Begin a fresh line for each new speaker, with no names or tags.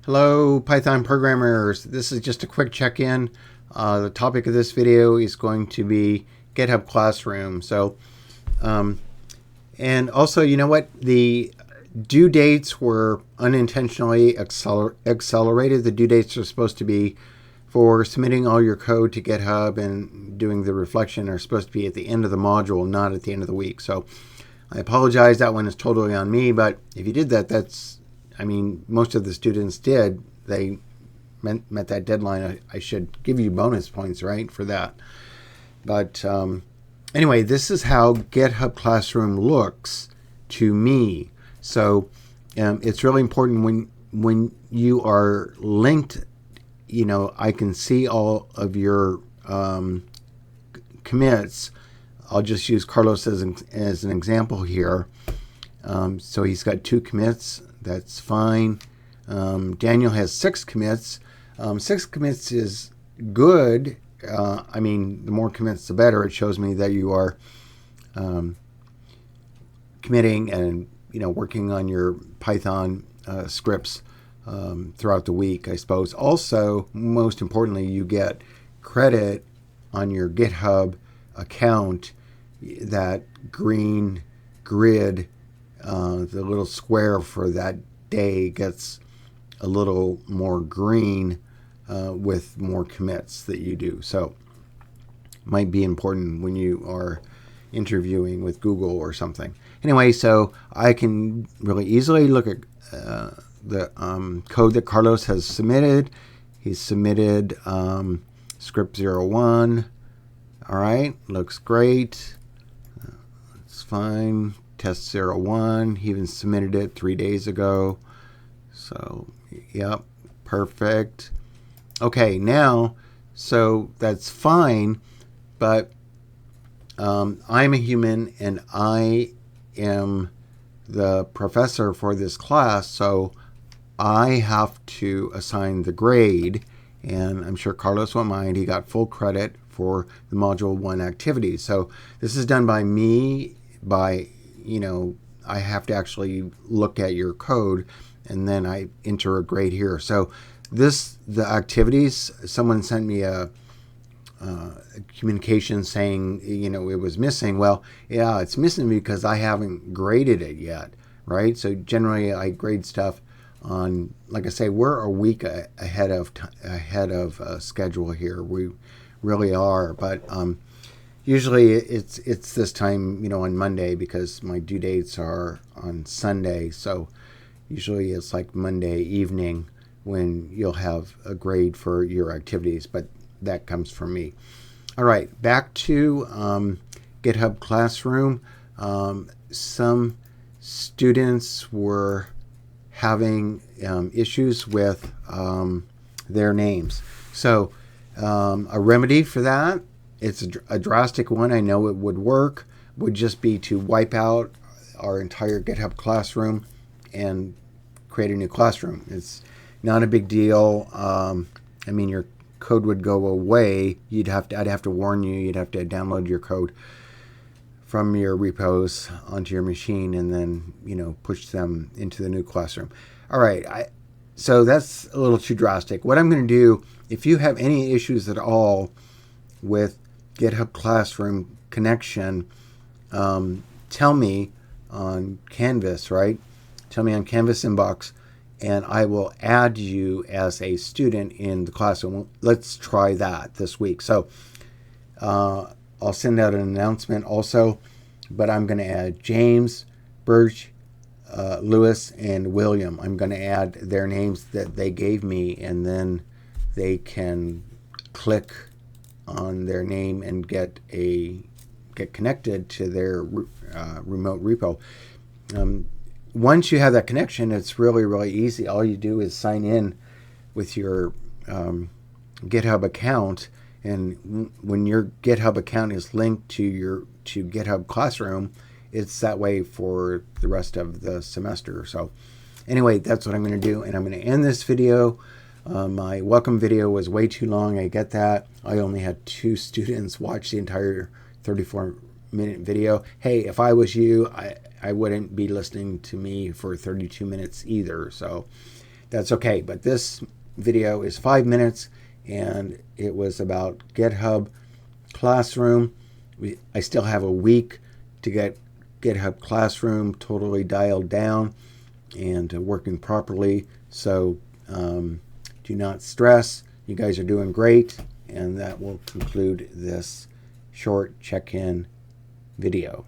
Hello, Python programmers. This is just a quick check-in. The topic of this video is going to be GitHub Classroom. And also, you know what? The due dates were unintentionally accelerated. The due dates are supposed to be for submitting all your code to GitHub and doing the reflection are supposed to be at the end of the module, not at the end of the week. So I apologize. That one is totally on me. But if you did that, most of the students did. They met that deadline. I should give you bonus points, right, for that. But anyway, this is how GitHub Classroom looks to me. So it's really important when you are linked. I can see all of your commits. I'll just use Carlos as an example here. So he's got 2 commits. That's fine. Daniel has 6 commits. 6 commits is good. The more commits, the better. It shows me that you are committing and working on your Python scripts throughout the week, I suppose. Also, most importantly, you get credit on your GitHub account. That green grid, the little square for that day gets a little more green with more commits that you do. So might be important when you are interviewing with Google or something. Anyway, so I can really easily look at the code that Carlos has submitted. He's submitted script 01. All right, looks great. It's fine. Test 01. He even submitted it 3 days ago. So, yep, perfect. Okay, now, so that's fine, but I'm a human and I am the professor for this class, so I have to assign the grade, and I'm sure Carlos won't mind. He got full credit for the Module 1 activities. So this is done by me, I have to actually look at your code, and then I enter a grade here. So the activities, someone sent me a communication saying, it was missing. Well, yeah, it's missing because I haven't graded it yet, right? So generally I grade stuff on, like I say, we're a week ahead of schedule here. We really are, but usually it's this time, on Monday because my due dates are on Sunday. So usually it's like Monday evening when you'll have a grade for your activities, but that comes from me. All right, back to GitHub Classroom. Some students were having issues with their names. So a remedy for that, it's a drastic one. I know it would work, would just be to wipe out our entire GitHub Classroom and create a new classroom. It's not a big deal. Your code would go away. I'd have to warn you. You'd have to download your code from your repos onto your machine and then, push them into the new classroom. All right. So that's a little too drastic. What I'm going to do, if you have any issues at all with GitHub Classroom connection, tell me on Canvas, right? Tell me on Canvas inbox, and I will add you as a student in the classroom. Let's try that this week. So I'll send out an announcement also, but I'm going to add James, Birch, Lewis, and William. I'm going to add their names that they gave me, and then they can click on their name and get connected to their remote repo. Once you have that connection, it's really, really easy. All you do is sign in with your GitHub account, and when your GitHub account is linked to GitHub Classroom, it's that way for the rest of the semester. So anyway, that's what I'm going to do, and I'm going to end this video. My welcome video was way too long. I get that. I only had 2 students watch the entire 34-minute video. Hey, if I was you, I wouldn't be listening to me for 32 minutes either. So that's okay. But this video is 5 minutes, and it was about GitHub Classroom. I still have a week to get GitHub Classroom totally dialed down and working properly. So do not stress. You guys are doing great, and that will conclude this short check-in video.